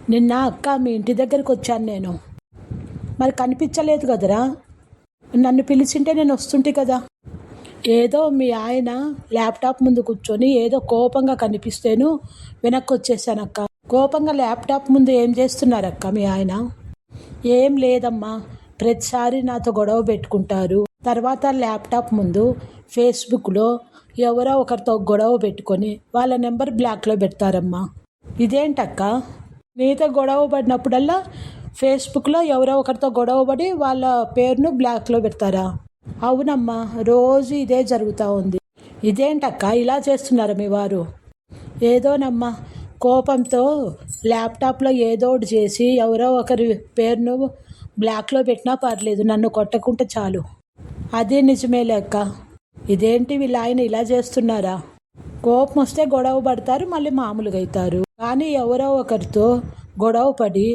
నిన్న అక్క మీ ఇంటి దగ్గరికి వచ్చాను నేను. మరి కనిపించలేదు కదరా. నన్ను పిలిచింటే నేను వస్తుంటే కదా. ఏదో మీ ఆయన ల్యాప్టాప్ ముందు కూర్చొని ఏదో కోపంగా కనిపిస్తేను వెనక్కి వచ్చేసాను అక్క. కోపంగా ల్యాప్టాప్ ముందు ఏం చేస్తున్నారక్క మీ ఆయన? ఏం లేదమ్మా, ప్రతిసారి నాతో గొడవ పెట్టుకుంటారు. తర్వాత ల్యాప్టాప్ ముందు ఫేస్బుక్లో ఎవరో ఒకరితో గొడవ పెట్టుకొని వాళ్ళ నెంబర్ బ్లాక్లో పెడతారమ్మా. ఇదేంటక్క, నీతో గొడవ పడినప్పుడల్లా ఫేస్బుక్లో ఎవరో ఒకరితో గొడవ పడి వాళ్ళ పేరును బ్లాక్లో పెడతారా? అవునమ్మా, రోజు ఇదే జరుగుతూ ఉంది. ఇదేంటక్క ఇలా చేస్తున్నారా మీ వారు? ఏదోనమ్మా, కోపంతో ల్యాప్టాప్లో ఏదో ఒకటి చేసి ఎవరో ఒకరి పేరును బ్లాక్లో పెట్టినా పర్లేదు, నన్ను కొట్టకుంటే చాలు. అదే నిజమేలే అక్క. ఇదేంటి వీళ్ళ ఆయన ఇలా చేస్తున్నారా? కోపం వస్తే గొడవ పడతారు, మళ్ళీ మామూలుగా అవుతారు. కానీ ఎవరో ఒకరితో గొడవ పడి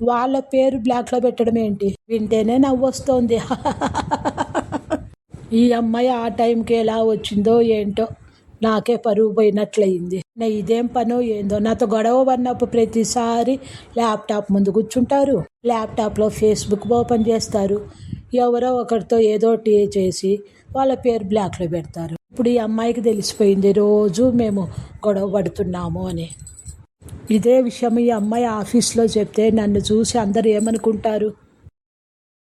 వాళ్ళ పేరు బ్లాక్లో పెట్టడం ఏంటి? వింటేనే నవ్వు వస్తుంది. ఈ అమ్మాయి ఆ టైంకి ఎలా వచ్చిందో ఏంటో, నాకే పరువు పోయినట్లయింది. ఇదేం పనో ఏందో, నాతో గొడవ పడినప్పుడు ప్రతిసారి ల్యాప్టాప్ ముందు కూర్చుంటారు, ల్యాప్టాప్లో ఫేస్బుక్ ఓపెన్ చేస్తారు, ఎవరో ఒకరితో ఏదోటి చేసి వాళ్ళ పేరు బ్లాక్లో పెడతారు. ఇప్పుడు ఈ అమ్మాయికి తెలిసిపోయింది రోజు మేము గొడవ పడుతున్నాము అని. ఇదే విషయం ఈ అమ్మాయి ఆఫీస్లో చెప్తే నన్ను చూసి అందరు ఏమనుకుంటారు?